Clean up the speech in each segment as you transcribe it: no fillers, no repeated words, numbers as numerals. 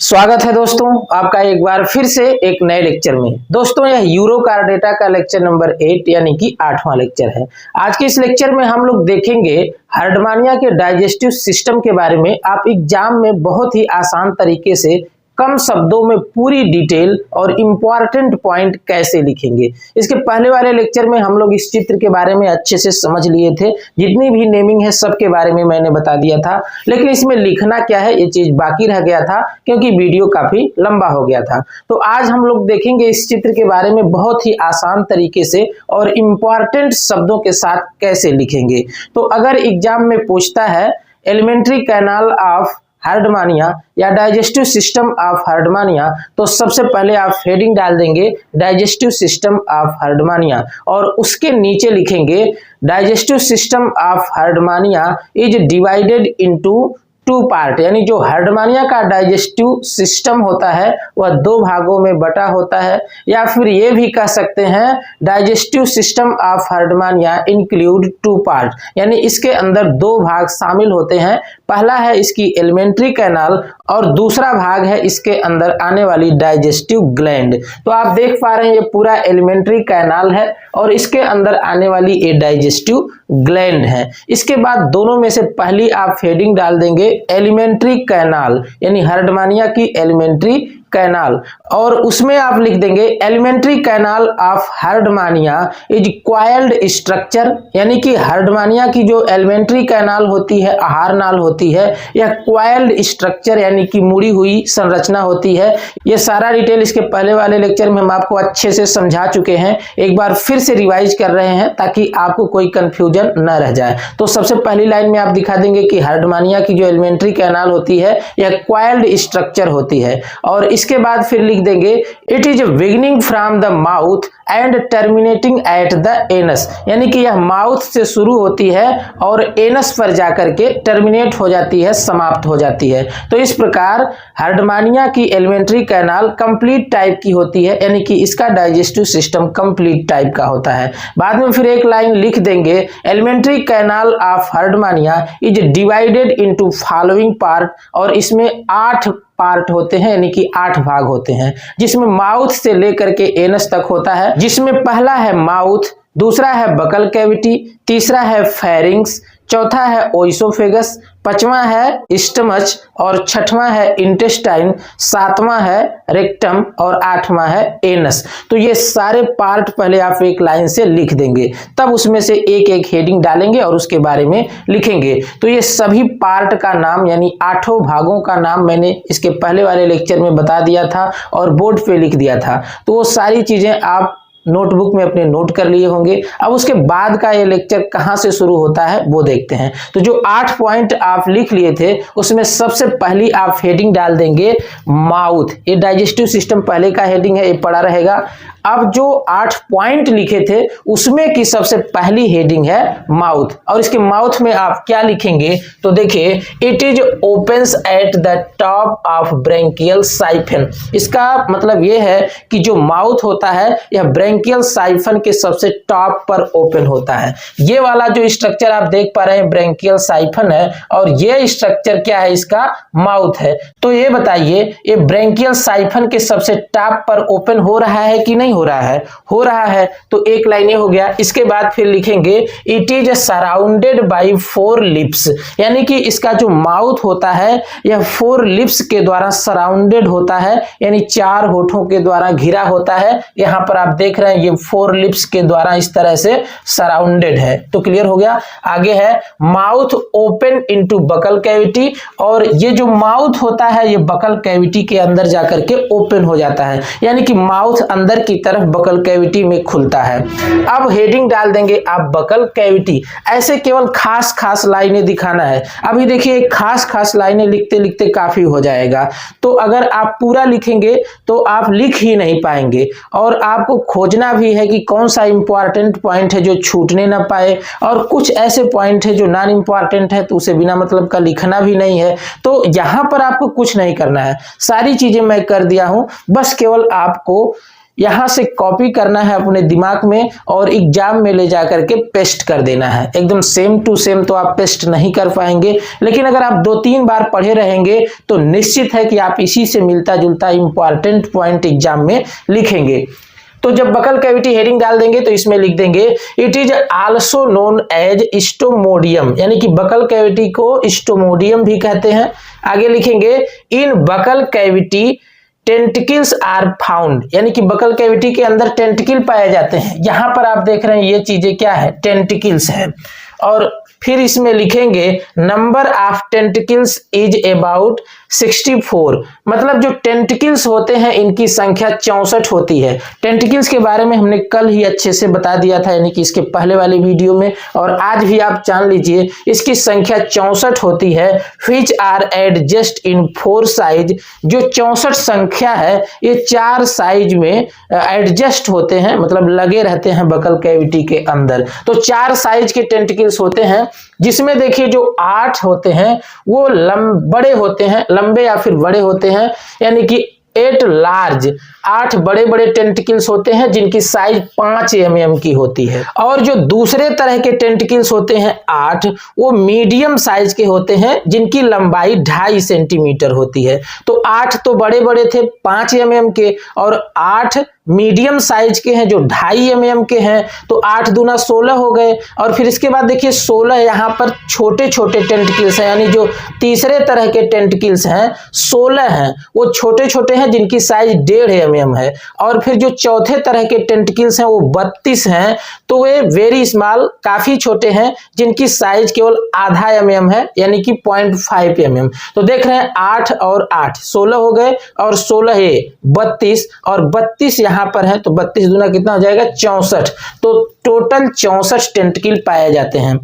स्वागत है दोस्तों आपका एक बार फिर से एक नए लेक्चर में। दोस्तों यह यूरोकार डेटा का लेक्चर नंबर 8 यानी कि 8वां लेक्चर है। आज के इस लेक्चर में हम लोग देखेंगे हर्डमानिया के डाइजेस्टिव सिस्टम के बारे में। आप एग्जाम में बहुत ही आसान तरीके से कम शब्दों में पूरी डिटेल और इम्पॉर्टेंट पॉइंट कैसे लिखेंगे। इसके पहले वाले लेक्चर में हम लोग इस चित्र के बारे में अच्छे से समझ लिए थे, जितनी भी नेमिंग है सब के बारे में मैंने बता दिया था, लेकिन इसमें लिखना क्या है ये चीज बाकी रह गया था क्योंकि वीडियो काफी लंबा हो गया था। तो आज हम लोग देखेंगे इस चित्र के बारे में बहुत ही आसान तरीके से और इम्पॉर्टेंट शब्दों के साथ कैसे लिखेंगे। तो अगर एग्जाम में पूछता है एलिमेंट्री कैनाल ऑफ हर्डमानिया या डाइजेस्टिव सिस्टम ऑफ हर्डमानिया, तो सबसे पहले आप हेडिंग डाल देंगे डाइजेस्टिव सिस्टम ऑफ हर्डमानिया और उसके नीचे लिखेंगे digestive system of Herdmania is divided into 2 part, यानी जो हर्डमानिया का डाइजेस्टिव सिस्टम होता है वह 2 भागों में बटा होता है। या फिर ये भी कह सकते हैं digestive system of Herdmania include 2 part, यानी इसके अंदर 2 भाग शामिल होते हैं। पहला है इसकी एलिमेंट्री कैनाल और दूसरा भाग है इसके अंदर आने वाली डाइजेस्टिव ग्लैंड। तो आप देख पा रहे हैं ये पूरा एलिमेंट्री कैनाल है और इसके अंदर आने वाली ये डाइजेस्टिव ग्लैंड है। इसके बाद दोनों में से पहली आप हेडिंग डाल देंगे एलिमेंट्री कैनाल, यानी हर्डमानिया की एलिमेंट्री कैनाल, और उसमें आप लिख देंगे alimentary canal of Herdmania is coiled structure, यानी कि हर्डमानिया की जो एलिमेंट्री कैनाल होती है, आहार नाल होती है, यह क्वाइल्ड स्ट्रक्चर यानी कि मुड़ी हुई संरचना होती है। यह सारा डिटेल इसके पहले वाले लेक्चर में हम आपको अच्छे से समझा चुके हैं, एक बार फिर से रिवाइज कर रहे हैं ताकि आपको कोई कंफ्यूजन न रह जाए। तो सबसे पहली लाइन में आप दिखा देंगे कि हर्डमानिया की जो एलिमेंट्री कैनाल होती है यह क्वाइल्ड स्ट्रक्चर होती है, और इसके बाद फिर लिख देंगे it is beginning from the mouth and terminating at the anus, यानी कि यह माउथ से शुरू होती है और एनस पर जाकर के टर्मिनेट हो जाती है, समाप्त हो जाती है। तो इस प्रकार हर्डमानिया की एलिमेंट्री कैनाल कंप्लीट टाइप की होती है, यानी कि इसका डाइजेस्टिव सिस्टम कंप्लीट टाइप का होता है। बाद में फिर एक लाइन लिख देंगे alimentary canal of Herdmania is divided into following part, और इसमें 8 पार्ट होते हैं, यानी कि 8 भाग होते हैं, जिसमें माउथ से लेकर के एनस तक होता है, जिसमें पहला है माउथ, दूसरा है बकल कैविटी, तीसरा है फेरिंग्स, चौथा है ओइसोफेगस, 5वां है स्टमच और 6वां है इंटेस्टाइन, 7वां है रेक्टम और 8वां है एनस। तो ये सारे पार्ट पहले आप एक लाइन से लिख देंगे, तब उसमें से एक एक हेडिंग डालेंगे और उसके बारे में लिखेंगे। तो ये सभी पार्ट का नाम यानी 8 भागों का नाम मैंने इसके पहले वाले लेक्चर में बता दिया था और बोर्ड पे लिख दिया था। तो वो सारी चीजें आप नोटबुक में अपने नोट कर लिए होंगे। अब उसके बाद का ये लेक्चर कहां से शुरू होता है वो देखते हैं। तो जो 8 पॉइंट आप लिख लिए थे उसमें सबसे पहली आप हेडिंग डाल देंगे माउथ। ये डाइजेस्टिव सिस्टम पहले का हेडिंग है, ये पड़ा रहेगा। अब जो 8 पॉइंट लिखे थे उसमें की सबसे पहली हेडिंग है माउथ, और इसके माउथ में आप क्या लिखेंगे तो देखिए it is opens at the top of branchial siphon. इसका मतलब यह है कि जो माउथ होता है यह ब्रैंकियल साइफन के सबसे टॉप पर ओपन होता है। ये वाला जो स्ट्रक्चर आप देख पा रहे हैं ब्रैंकियल साइफन है, और ये स्ट्रक्चर क्या है, इसका माउथ है। तो ये बताइए ये ब्रैंकियल साइफन के सबसे टॉप पर ओपन हो रहा है कि नहीं हो रहा है? हो रहा है। तो एक लाइन ये हो गया। इसके बाद फिर लिखेंगे it is surrounded bye 4 lips, यानी कि इसका जो माउथ होता है यह 4 लिप्स के द्वारा सराउंडेड होता है, यानी 4 होठों के द्वारा घिरा होता है। यहां पर आप देख रहे हैं ये 4 लिप्स के द्वारा इस तरह से सराउंडेड है। तो क्लियर हो गया। आगे है mouth open into buccal cavity, और ये जो माउथ होता है ये बकल कैविटी के अंदर जाकर के ओपन हो जाता है, यानी कि माउथ अंदर की तरफ बकल कैविटी में खुलता है। अब हेडिंग डाल देंगे आप बकल कैविटी। ऐसे केवल खास खास लाइनें दिखाना है। अभी देखिए खास खास लाइनें लिखते लिखते काफी हो जाएगा, तो अगर आप पूरा लिखेंगे तो आप लिख ही नहीं पाएंगे, और आपको खोजना भी है कि कौन सा इंपॉर्टेंट पॉइंट है जो छूटने ना पाए, और कुछ ऐसे पॉइंट है जो नॉन इंपॉर्टेंट है तो उसे बिना मतलब का लिखना भी नहीं है। तो यहां पर आपको कुछ नहीं करना है, सारी चीजें मैं कर दिया हूं, बस केवल आपको यहां से कॉपी करना है अपने दिमाग में और एग्जाम में ले जाकर के पेस्ट कर देना है। एकदम सेम टू सेम तो आप पेस्ट नहीं कर पाएंगे, लेकिन अगर आप 2-3 बार पढ़े रहेंगे तो निश्चित है कि आप इसी से मिलता जुलता इंपॉर्टेंट पॉइंट एग्जाम में लिखेंगे। तो जब बकल कैविटी हेडिंग डाल देंगे तो इसमें लिख देंगे it is also known as stomodeum, यानी कि बकल कैविटी को स्टोमोडियम भी कहते हैं। आगे लिखेंगे in buccal cavity tentacles are found, यानी कि बकल कैविटी के अंदर टेंटिकल पाए जाते हैं। यहां पर आप देख रहे हैं ये चीजें क्या है, टेंटिकल्स है। और फिर इसमें लिखेंगे number of tentacles is about 64, मतलब जो टेंटिकल्स होते हैं इनकी संख्या 64 होती है। टेंटिकल्स के बारे में हमने कल ही अच्छे से बता दिया था, यानी कि इसके पहले वाली वीडियो में, और आज भी आप जान लीजिए इसकी संख्या 64 होती है। Which are adjust in 4 size, जो 64 संख्या है ये 4 साइज में एडजस्ट होते हैं, मतलब लगे रहते हैं बकल कैविटी के अंदर। तो 4 साइज के टेंटिकल्स होते हैं, जिसमें देखिए जो 8 होते हैं वो बड़े होते हैं, लंबे या फिर बड़े होते हैं, यानी कि 8 लार्ज, 8 बड़े बड़े टेंटिकल्स होते हैं जिनकी साइज 5 mm की होती है। और जो दूसरे तरह के टेंटिकल्स होते हैं 8, वो मीडियम साइज के होते हैं जिनकी लंबाई 2.5 सेंटीमीटर होती है। तो 8 तो बड़े बड़े थे 5 mm के, और 8 मीडियम साइज के हैं जो 2.5 mm के हैं, तो 8 दूना 16 हो गए। और फिर इसके बाद देखिए 16 यहाँ पर छोटे छोटे टेंटिकल्स हैं, यानी जो तीसरे तरह के टेंटिकल्स हैं 16 हैं, वो छोटे छोटे हैं जिनकी साइज 1.5 mm है। और फिर जो चौथे तरह के टेंटिकल्स हैं वो 32 हैं, तो वे वेरी स्मॉल, काफी छोटे हैं, जिनकी साइज केवल ½ mm है, यानी कि 0.5 mm। तो देख रहे हैं 8 और 8 16 हो गए, और 16 ये 32, और 32 यहां पर है, तो 32 दूना कितना हो जाएगा 64। तो टोटल 64 टेंटिकल पाए जाते हैं।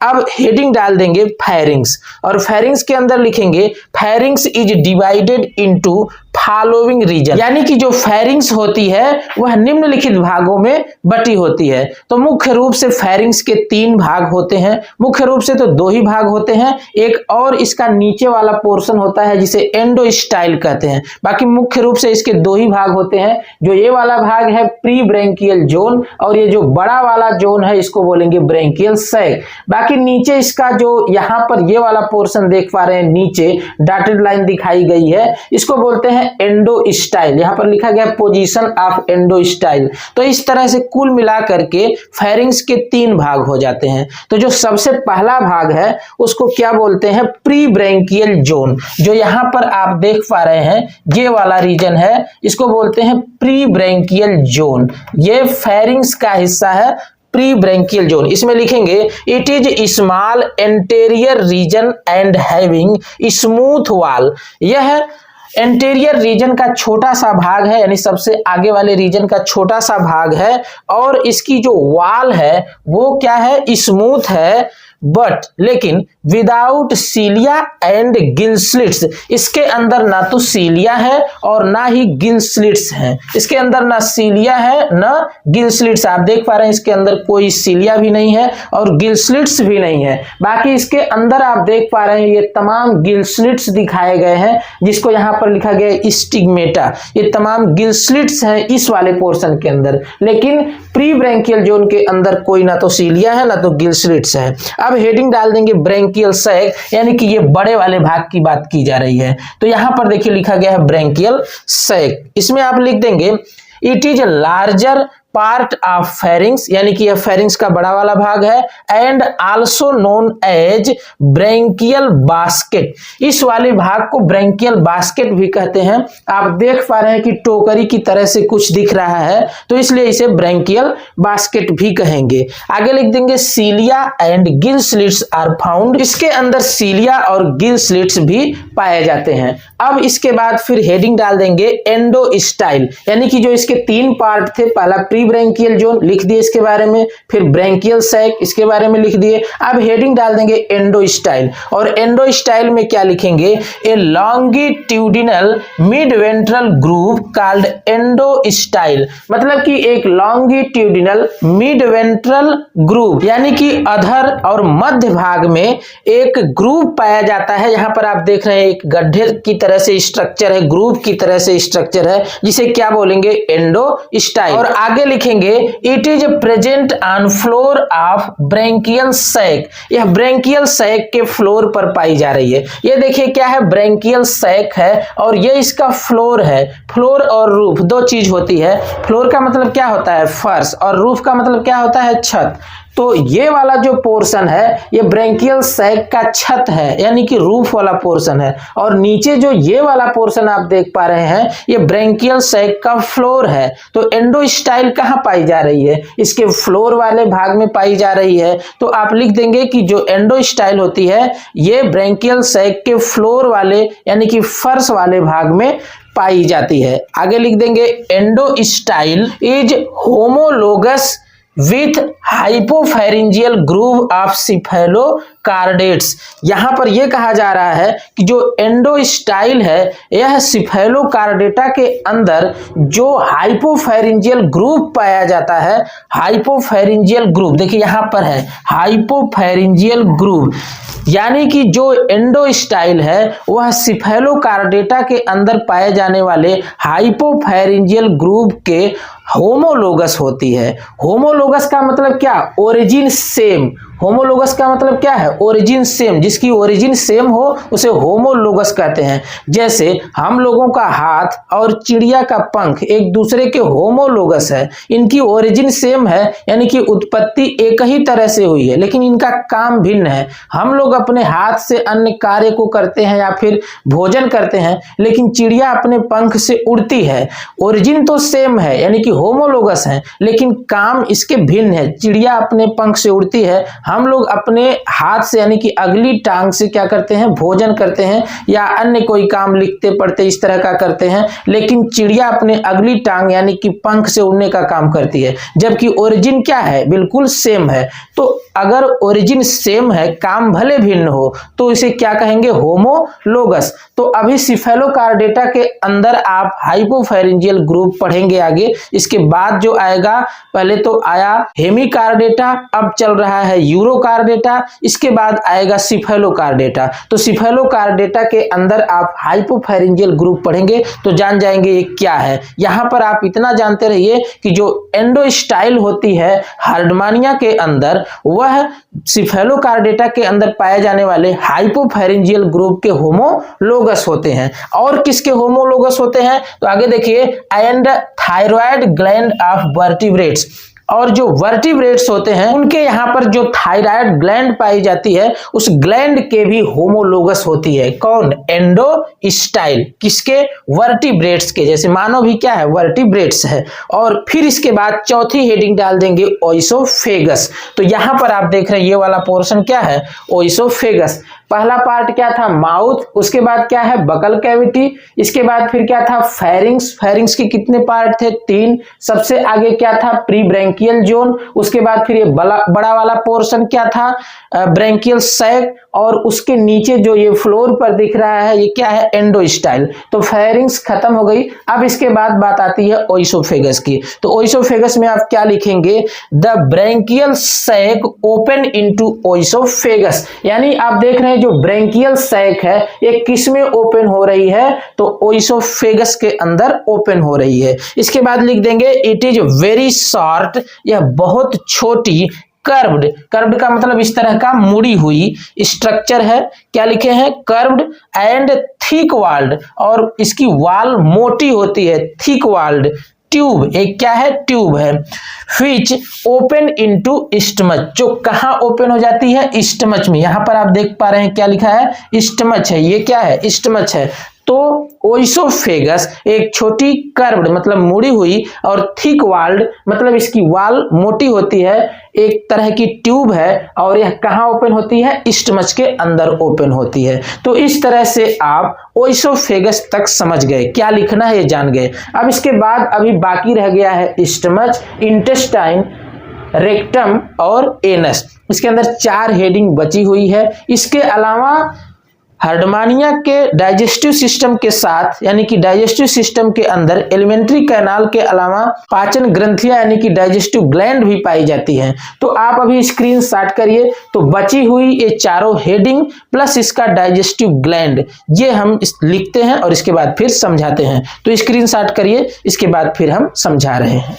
अब हेडिंग डाल देंगे फेरिंग्स, और फेरिंग्स के अंदर लिखेंगे pharynx is divided into following region, यानी कि जो फेरिंग्स होती है वह निम्नलिखित भागों में बटी होती है। तो मुख्य रूप से फेरिंग्स के 3 भाग होते हैं, मुख्य रूप से तो 2 ही भाग होते हैं, एक और इसका नीचे वाला पोर्शन होता है जिसे एंडोस्टाइल कहते हैं। बाकी मुख्य रूप से इसके 2 ही भाग होते हैं। जो ये वाला भाग है प्री ब्रेंकियल जोन, और ये जो बड़ा वाला जोन है इसको बोलेंगे ब्रेंकियल सैक। बाकी नीचे इसका जो यहाँ पर ये वाला पोर्शन देख पा रहे हैं, नीचे डॉटेड लाइन दिखाई गई है, इसको बोलते हैं एंडोस्टाइल। यहाँ पर लिखा गया पोजीशन ऑफ एंडोस्टाइल। तो इस तरह से कुल मिला करके फेरिंग्स के 3 भाग हो जाते हैं। तो जो सबसे पहला भाग है उसको क्या बोलते हैं, प्री ब्रेंकियल जोन। जो यहाँ पर आप देख पा रहे हैं ये वाला रीजन है, इसको बोलते हैं प्री ब्रेंकियल जोन। ये फेरिंग्स का हिस्सा है, प्री ब्रेंकियल जोन। इसमें लिखेंगे it is small anterior region and having smooth wall. यह एंटेरियर रीजन का छोटा सा भाग है, यानी सबसे आगे वाले रीजन का छोटा सा भाग है, और इसकी जो वॉल है वो क्या है, स्मूथ है, बट लेकिन विदाउट सीलिया एंड गिल स्लिट्स। इसके अंदर ना तो सीलिया है और ना ही गिल स्लिट्स हैं। इसके अंदर ना सीलिया है ना गिल स्लिट्स। आप देख पा रहे हैं इसके अंदर कोई सीलिया भी नहीं है और गिल स्लिट्स भी नहीं है। बाकी इसके अंदर आप देख पा रहे हैं ये तमाम गिल स्लिट्स दिखाए गए हैं, जिसको यहाँ पर लिखा गया है स्टिग्मेटा। ये तमाम गिल स्लिट्स हैं इस वाले पोर्शन के अंदर, लेकिन प्री ब्रेंकियल जोन के अंदर कोई ना तो सीलिया है ना तो गिल स्लिट्स है। अब हेडिंग डाल देंगे ब्रेंकियल सैक, यानी कि ये बड़े वाले भाग की बात की जा रही है। तो यहां पर देखिए लिखा गया है ब्रेंकियल सैक। इसमें आप लिख देंगे it is larger part of pharynx, यानी कि यह फेरिंग्स का बड़ा वाला भाग है, and also known as branchial basket. इस वाले भाग को ब्रेंकियल बास्केट भी कहते हैं। आप देख पा रहे हैं कि टोकरी की तरह से कुछ दिख रहा है, तो इसलिए इसे ब्रेंकियल बास्केट भी कहेंगे। आगे लिख देंगे cilia and gill slits are found. इसके अंदर सीलिया और गिल स्लिट्स भी पाए जाते हैं। अब इसके बाद फिर हेडिंग डाल देंगे एंडोस्टाइल, यानी कि जो इसके 3 पार्ट थे, पहला प्री ब्रेंकियल जोन लिख दिए इसके बारे में, फिर ब्रेंकियल सैक इसके बारे में लिख दिए। अब हेडिंग डाल देंगे एंडोस्टाइल, और एंडोस्टाइल में क्या लिखेंगे, a longitudinal mid ventral groove called endostyle, मतलब कि एक लॉन्गिट्यूडिनल मिड वेंट्रल ग्रूव यानी कि अधर और मध्य भाग में एक ग्रूव पाया जाता है। यहाँ पर आप देख रहे हैं एक गड्ढे की तरह से स्ट्रक्चर है, ग्रूव की तरह से स्ट्रक्चर है, जिसे क्या बोलेंगे, एंडोस्टाइल। और आगे लिखेंगे it is present on floor of branchial sac, यह ब्रेंकियल सैक के फ्लोर पर पाई जा रही है। ये देखिए क्या है, ब्रेंकियल सैक है और ये इसका फ्लोर है। फ्लोर और रूफ दो चीज होती है। फ्लोर का मतलब क्या होता है, फर्श, और रूफ का मतलब क्या होता है, छत। तो ये वाला जो पोर्शन है ये ब्रेंकियल सैक का छत है, यानी कि रूफ वाला पोर्शन है, और नीचे जो ये वाला पोर्शन आप देख पा रहे हैं ये ब्रेंकियल सैक का फ्लोर है। तो एंडोस्टाइल कहाँ पाई जा रही है, इसके फ्लोर वाले भाग में पाई जा रही है। तो आप लिख देंगे कि जो एंडोस्टाइल होती है ये ब्रेंकियल सैक के फ्लोर वाले यानी कि फर्श वाले भाग में पाई जाती है। आगे लिख देंगे endostyle is homologous with hypopharyngeal groove of cephalochordates. यहां पर यह कहा जा रहा है कि जो एंडोस्टाइल है यह सिफेलोकार्डेटा के अंदर जो हाइपोफेरिंजियल ग्रूव पाया जाता है, हाइपोफेरिंजियल ग्रूव देखिए यहां पर है हाइपोफेरिंजियल ग्रूव, यानी कि जो एंडोस्टाइल है वह सिफेलोकार्डेटा के अंदर पाए जाने वाले हाइपोफेरिंजियल ग्रूव के होमोलोगस होती है। होमोलोगस का मतलब क्या, ओरिजिन सेम। होमोलोगस का मतलब क्या है, ओरिजिन सेम, जिसकी ओरिजिन सेम हो उसे होमोलोगस कहते हैं। जैसे हम लोगों का हाथ और चिड़िया का पंख एक दूसरे के होमोलोगस है, इनकी ओरिजिन सेम है, यानी कि उत्पत्ति एक ही तरह से हुई है लेकिन इनका काम भिन्न है। हम लोग अपने हाथ से अन्य कार्य को करते हैं या फिर भोजन करते हैं, लेकिन चिड़िया अपने पंख से उड़ती है। ओरिजिन तो सेम है यानी कि होमोलोगस है, लेकिन काम इसके भिन्न है। चिड़िया अपने पंख से उड़ती है, हम लोग अपने हाथ से यानी कि अगली टांग से क्या करते हैं, भोजन करते हैं या अन्य कोई काम लिखते पढ़ते इस तरह का करते हैं, लेकिन चिड़िया अपने अगली टांग यानी कि पंख से उड़ने का काम करती है, जबकि ओरिजिन क्या है, बिल्कुल सेम है। तो अगर ओरिजिन सेम है, काम भले भिन्न हो, तो इसे क्या कहेंगे, होमोलोगस। तो अभी सिफेलोकार्डेटा के अंदर आप हाइपोफेरिंजियल ग्रूव पढ़ेंगे आगे। इसके बाद जो आएगा, पहले तो आया हेमिकार्डेटा, अब चल रहा है यूरोकार्डेटा, इसके बाद आएगा सिफेलोकार्डेटा। तो सिफेलोकार्डेटा के अंदर आप हाइपोफेरिंजियल ग्रूव पढ़ेंगे तो जान जाएंगे ये क्या है। यहां पर आप इतना जानते रहिए कि जो एंडोस्टाइल होती है हार्डमानिया के अंदर, वह सिफेलोकार्डेटा के अंदर पाए जाने वाले हाइपोफेरिंजियल ग्रूव के होमोलोगस होते हैं। और किसके होमोलोगस होते हैं, तो आगे देखिए, and thyroid gland of vertebrates. और जो वर्टिब्रेट्स होते हैं उनके यहाँ पर जो थायराइड ग्लैंड पाई जाती है उस ग्लैंड के भी होमोलोगस होती है। कौन, एंडोस्टाइल, किसके, वर्टिब्रेट्स के। जैसे मानव भी क्या है, वर्टिब्रेट्स है। और फिर इसके बाद चौथी हेडिंग डाल देंगे ओइसोफेगस। तो यहां पर आप देख रहे हैं ये वाला पोर्शन क्या है, ओइसोफेगस। पहला पार्ट क्या था, माउथ, उसके बाद क्या है, बकल कैविटी, इसके बाद फिर क्या था, फेरिंग्स। फेरिंग्स के कितने पार्ट थे, 3। सबसे आगे क्या था, प्री ब्रेंकियल जोन, उसके बाद फिर ये बड़ा वाला पोर्शन क्या था, ब्रेंकियल सैक, और उसके नीचे जो ये फ्लोर पर दिख रहा है ये क्या है, एंडोस्टाइल। तो फेरिंग्स खत्म हो गई। अब इसके बाद बात आती है ओइसोफेगस की। तो ओइसोफेगस में आप क्या लिखेंगे, the branchial sac open into oesophagus, यानी आप देख रहे हैं जो ब्रेंकियल सैक है ये किस में ओपन हो रही है, तो ओइसोफेगस के अंदर ओपन हो रही है। इसके बाद लिख देंगे इट इज वेरी शॉर्ट, यह बहुत छोटी, कर्व्ड, कर्व्ड का मतलब इस तरह का मुड़ी हुई स्ट्रक्चर है। क्या लिखे हैं, कर्व्ड एंड थिक वाल्ड, और इसकी वाल मोटी होती है, थिक वाल्ड। ट्यूब, एक क्या है, ट्यूब है। व्हिच ओपन इनटू स्टमच, जो कहां ओपन हो जाती है, स्टमच में। यहां पर आप देख पा रहे हैं क्या लिखा है, स्टमच है, ये क्या है, स्टमच है। तो ओइसोफेगस एक छोटी कर्व्ड मतलब मुड़ी हुई और थिक वाल्ड मतलब इसकी वाल मोटी होती है, एक तरह की ट्यूब है और यह कहाँ ओपन होती है, स्टमच के अंदर ओपन होती है। तो इस तरह से आप ओइसोफेगस तक समझ गए, क्या लिखना है ये जान गए। अब इसके बाद अभी बाकी रह गया है स्टमच, इंटेस्टाइन, रेक्टम और एनस। इसके अंदर 4 हेडिंग बची हुई है। इसके अलावा हार्डमानिया के डाइजेस्टिव सिस्टम के साथ यानी कि डाइजेस्टिव सिस्टम के अंदर एलिमेंट्री कैनाल के अलावा पाचन ग्रंथियां यानी कि डाइजेस्टिव ग्लैंड भी पाई जाती हैं। तो आप अभी स्क्रीनशॉट करिए, तो बची हुई ये चारों हेडिंग प्लस इसका डाइजेस्टिव ग्लैंड ये हम लिखते हैं और इसके बाद फिर समझाते हैं। तो स्क्रीनशॉट करिए, इसके बाद फिर हम समझा रहे हैं।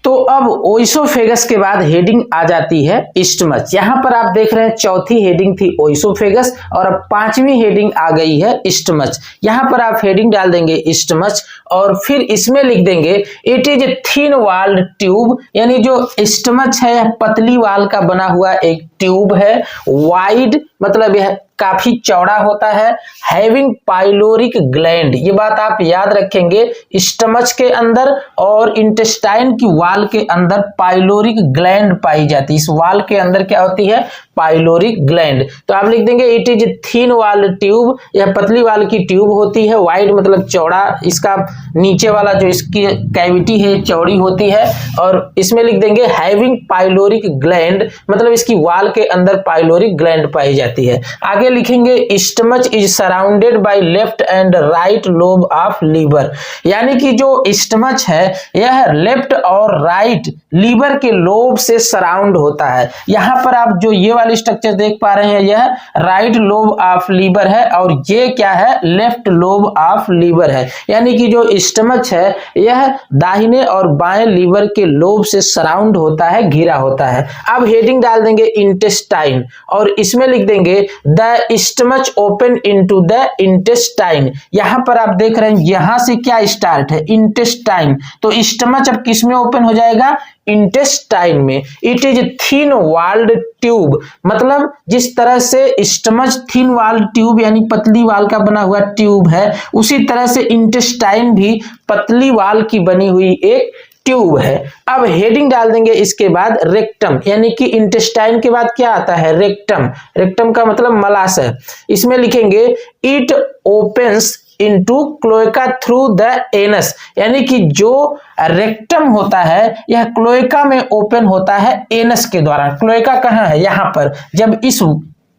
तो अब ओइसोफेगस के बाद हेडिंग आ जाती है स्टमच। यहां पर आप देख रहे हैं चौथी हेडिंग थी ओइसोफेगस और अब 5वीं हेडिंग आ गई है स्टमच। यहां पर आप हेडिंग डाल देंगे स्टमच और फिर इसमें लिख देंगे it is a thin walled tube, यानी जो स्टमच है यह पतली वाल का बना हुआ एक ट्यूब है। वाइड मतलब यह काफी चौड़ा होता है। हैविंग पाइलोरिक ग्लैंड, ये बात आप याद रखेंगे, स्टमच के अंदर और इंटेस्टाइन की वाल के अंदर पाइलोरिक ग्लैंड पाई जाती है। इस वाल के अंदर क्या होती है, पाइलोरिक ग्लैंड। तो आप लिख देंगे इट इज थिन वाल ट्यूब, यह पतली वाल की ट्यूब होती है। वाइड मतलब चौड़ा, इसका नीचे वाला जो इसकी कैविटी है चौड़ी होती है। और इसमें लिख देंगे हैविंग पाइलोरिक ग्लैंड मतलब इसकी वाल के अंदर पाइलोरिक ग्लैंड पाई जाती है। आगे लिखेंगे stomach is surrounded by left and right lobe of liver, यानी कि जो स्टमच है यह लेफ्ट और राइट लीवर के लोब से सराउंड होता है। यहां पर आप जो ये वाली स्ट्रक्चर देख पा रहे हैं यह राइट लोब ऑफ लीवर है और ये क्या है, लेफ्ट लोब ऑफ लीवर है। यानी कि जो स्टमच है यह दाहिने और बाएं लीवर के लोब से सराउंड होता है, घिरा होता है। अब हेडिंग डाल देंगे इंटेस्टाइन और इसमें लिख देंगे the stomach open into the intestine. यहां पर आप देख रहे हैं यहां से क्या स्टार्ट है, इंटेस्टाइन। तो स्टमच अब किस में ओपन हो जाएगा, इंटेस्टाइन में। It is thin walled tube मतलब जिस तरह से स्टमच थिन वाल्ड ट्यूब यानी पतली वाल का बना हुआ ट्यूब है, उसी तरह से इंटेस्टाइन भी पतली वाल की बनी हुई एक ट्यूब है। अब हेडिंग डाल देंगे इसके बाद रेक्टम, यानी कि इंटेस्टाइन के बाद क्या आता है, रेक्टम। रेक्टम का मतलब मलाशय। इसमें लिखेंगे it opens into cloaca through the anus, यानी कि जो रेक्टम होता है यह क्लोएका में ओपन होता है एनस के द्वारा। क्लोएका कहाँ है, यहाँ पर। जब इस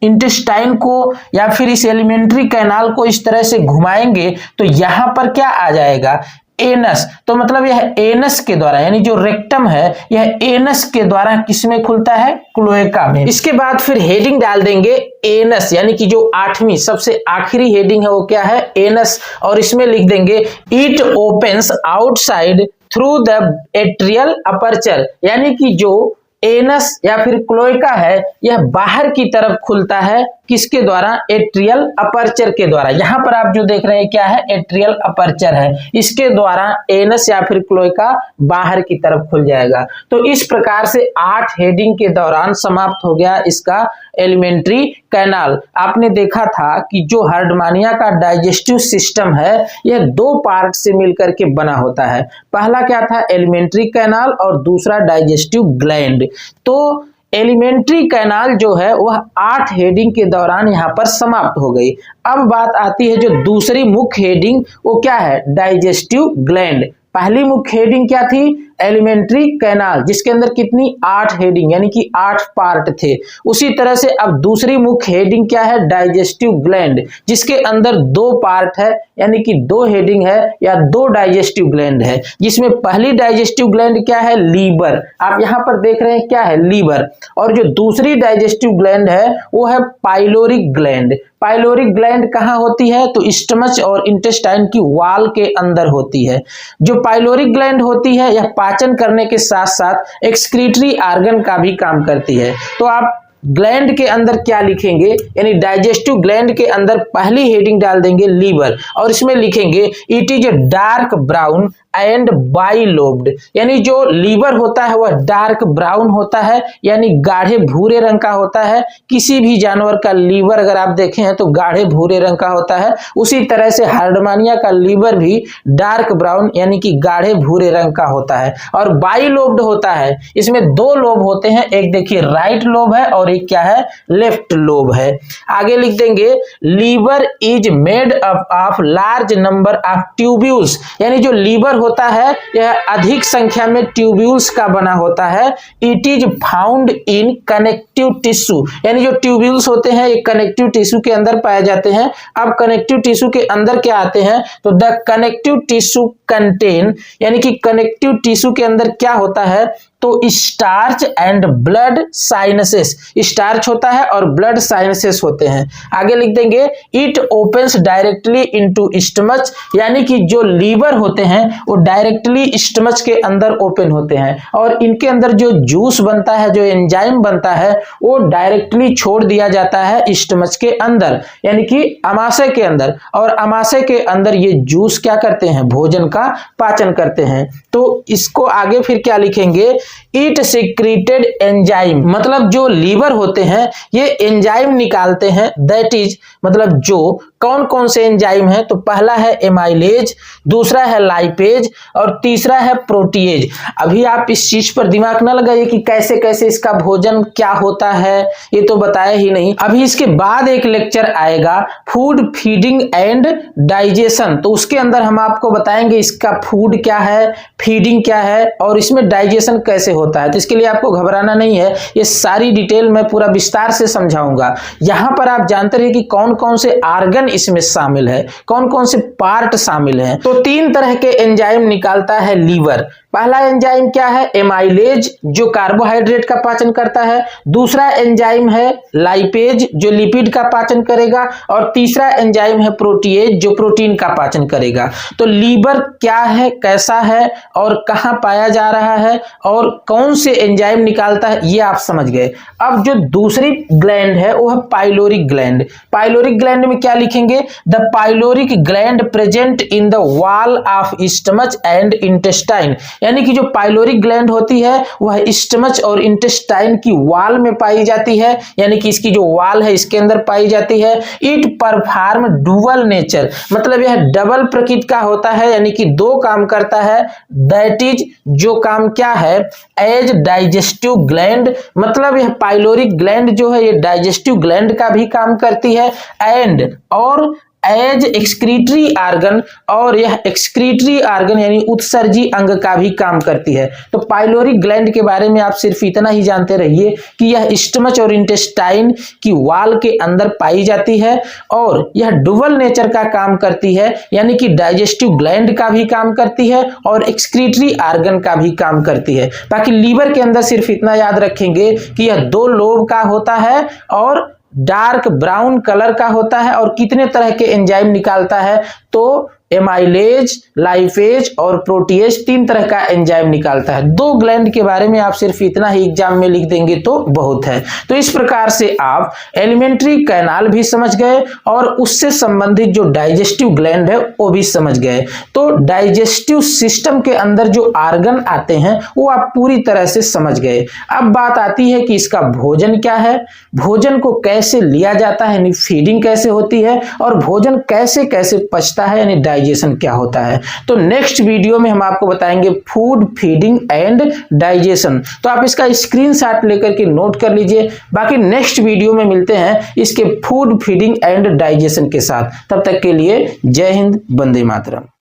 इंटेस्टाइन को या फिर इस एलिमेंट्री कैनाल को इस तरह से घुमाएंगे तो यहां पर क्या आ जाएगा, एनस। तो मतलब यह एनस के द्वारा, यानी जो रेक्टम है यह एनस के द्वारा किसमें खुलता है, क्लोएका में। इसके बाद फिर हेडिंग डाल देंगे एनस, यानी कि जो 8वीं सबसे आखिरी हेडिंग है वो क्या है, एनस। और इसमें लिख देंगे it opens outside through the atrial aperture, यानी कि जो एनस या फिर क्लोएका है यह बाहर की तरफ खुलता है, किसके द्वारा, एट्रियल अपर्चर के द्वारा। यहां पर आप जो देख रहे हैं क्या है, एट्रियल अपर्चर है, इसके द्वारा एनस या फिर क्लोएका बाहर की तरफ खुल जाएगा। तो इस प्रकार से 8 हेडिंग के दौरान समाप्त हो गया इसका एलिमेंट्री कैनाल। आपने देखा था कि जो हार्डमानिया का डाइजेस्टिव सिस्टम है यह 2 पार्ट से मिलकर के बना होता है। पहला क्या था, एलिमेंट्री कैनाल और दूसरा डाइजेस्टिव ग्लैंड। तो एलिमेंट्री कैनाल जो है वह 8 हेडिंग के दौरान यहां पर समाप्त हो गई। अब बात आती है जो दूसरी मुख्य हेडिंग, वो क्या है, डाइजेस्टिव ग्लैंड। पहली मुख्य हेडिंग क्या थी, एलिमेंट्री कैनाल, जिसके अंदर कितनी 8 हेडिंग यानी कि 8 पार्ट थे। उसी तरह से अब दूसरी मुख्य हेडिंग क्या है, डाइजेस्टिव ग्लैंड, जिसके अंदर 2 पार्ट है यानी कि 2 हेडिंग है या 2 डाइजेस्टिव ग्लैंड है। जिसमें पहली डाइजेस्टिव ग्लैंड क्या है, लीवर। आप यहां पर देख रहे हैं क्या है, लीवर। और जो दूसरी डाइजेस्टिव ग्लैंड है वो है पाइलोरिक ग्लैंड। पाइलोरिक ग्लैंड कहां होती है, तो स्टमच और इंटेस्टाइन की वाल के अंदर होती है। जो पाइलोरिक ग्लैंड होती है यह पाचन करने के साथ साथ एक्सक्रीटरी ऑर्गन का भी काम करती है। तो आप ग्लैंड के अंदर क्या लिखेंगे, यानी डाइजेस्टिव ग्लैंड के अंदर पहली हेडिंग डाल देंगे लीवर और इसमें लिखेंगे it is a dark brown and bilobed, यानी जो लीवर होता है वह डार्क ब्राउन होता है, यानी गाढ़े भूरे रंग का होता है। किसी भी जानवर का लीवर अगर आप देखें हैं तो गाढ़े भूरे रंग का होता है। उसी तरह से हार्डमानिया का लीवर भी डार्क ब्राउन यानी कि गाढ़े भूरे रंग का होता है। और बाइलोब्ड होता है, इसमें दो लोब होते हैं, एक देखिए राइट लोब है और एक क्या है, लेफ्ट लोब है। आगे लिख देंगे liver is made up of large number of tubules, यानी जो लीवर होता है यह अधिक संख्या में ट्यूब्यूल्स का बना होता है। It is found in connective tissue, यानी जो ट्यूब्यूल्स होते हैं ये कनेक्टिव टिश्यू के अंदर पाए जाते हैं। अब कनेक्टिव टिश्यू के अंदर क्या आते हैं, तो द कनेक्टिव टिश्यू कंटेन, यानी कि कनेक्टिव टिश्यू के अंदर क्या होता है, तो starch and blood sinuses, starch होता है और ब्लड साइनसेस होते हैं। आगे लिख देंगे it opens directly into stomach, यानी कि जो लीवर होते हैं वो डायरेक्टली स्टमच के अंदर ओपन होते हैं और इनके अंदर जो जूस बनता है, जो एंजाइम बनता है वो डायरेक्टली छोड़ दिया जाता है स्टमच के अंदर, यानी कि अमाशय के अंदर। और अमाशय के अंदर ये जूस क्या करते हैं, भोजन का पाचन करते हैं। तो इसको आगे फिर क्या लिखेंगे, इट सिक्रीटेड एंजाइम, मतलब जो लीवर होते हैं ये एंजाइम निकालते हैं। दैट इज मतलब जो कौन कौन से एंजाइम है, तो पहला है एमाइलेज, दूसरा है लाइपेज और तीसरा है प्रोटीएज। अभी आप इस चीज पर दिमाग ना लगाइए कि कैसे कैसे इसका भोजन क्या होता है, ये तो बताया ही नहीं। अभी इसके बाद एक लेक्चर आएगा फूड फीडिंग एंड डाइजेशन, तो उसके अंदर हम आपको बताएंगे इसका फूड क्या है, फीडिंग क्या है और इसमें डाइजेशन कैसे होता है। तो इसके लिए आपको घबराना नहीं है, ये सारी डिटेल मैं पूरा विस्तार से समझाऊंगा। यहां पर आप जानते रहिए कि कौन कौन से आर्गन इसमें शामिल है, कौन कौन से पार्ट शामिल हैं। तो तीन तरह के एंजाइम निकालता है लीवर। पहला एंजाइम क्या है, एमाइलेज, जो कार्बोहाइड्रेट का पाचन करता है। दूसरा एंजाइम है लाइपेज, जो लिपिड का पाचन करेगा। और तीसरा एंजाइम है प्रोटीएज, जो प्रोटीन का पाचन करेगा। तो लीवर क्या है, कैसा है और कहां पाया जा रहा है और कौन से एंजाइम निकालता है, ये आप समझ गए। अब जो दूसरी ग्लैंड है वो है पाइलोरिक ग्लैंड। पाइलोरिक ग्लैंड में क्या लिखेंगे, the pyloric gland present in the wall of stomach and intestine, यानी कि जो पाइलोरिक ग्लैंड होती है वह स्टमच और इंटेस्टाइन की वॉल में पाई जाती है, यानी कि इसकी जो वॉल है इसके अंदर पाई जाती है। इट परफॉर्म डुअल नेचर, मतलब यह डबल प्रकृति का होता है, यानी कि दो काम करता है। दैट इज, जो काम क्या है, एज डाइजेस्टिव ग्लैंड, मतलब यह पाइलोरिक ग्लैंड जो है ये डाइजेस्टिव ग्लैंड का भी काम करती है। एंड और एज एक्सक्रीटरी आर्गन, और यह एक्सक्रीटरी आर्गन यानी उत्सर्जी अंग का भी काम करती है। तो पाइलोरिक ग्लैंड के बारे में आप सिर्फ इतना ही जानते रहिए कि यह स्टमच और इंटेस्टाइन की वॉल के अंदर पाई जाती है और यह डुअल नेचर का काम करती है, यानी कि डाइजेस्टिव ग्लैंड का भी काम करती है और एक्सक्रीटरी आर्गन का भी काम करती है। बाकी लीवर के अंदर सिर्फ इतना याद रखेंगे कि यह दो लोब का होता है और डार्क ब्राउन कलर का होता है और कितने तरह के एंजाइम निकालता है, तो एमाइलेज, लाइपेज और प्रोटीएज, तीन तरह का एंजाइम निकालता है। दो ग्लैंड के बारे में आप सिर्फ इतना ही एग्जाम में लिख देंगे तो बहुत है। तो इस प्रकार से आप एलिमेंट्री कैनाल भी समझ गए और उससे संबंधित जो डाइजेस्टिव ग्लैंड है वो भी समझ गए। तो डाइजेस्टिव सिस्टम के अंदर जो आर्गन आते हैं वो आप पूरी तरह से समझ गए। अब बात आती है कि इसका भोजन क्या है, भोजन को कैसे लिया जाता है, यानी फीडिंग कैसे होती है और भोजन कैसे कैसे पचता है, यानी डाइजेशन क्या होता है। तो नेक्स्ट वीडियो में हम आपको बताएंगे फूड फीडिंग एंड डाइजेशन। तो आप इसका स्क्रीनशॉट लेकर के नोट कर लीजिए। बाकी नेक्स्ट वीडियो में मिलते हैं इसके फूड फीडिंग एंड डाइजेशन के साथ। तब तक के लिए जय हिंद, वंदे मातरम।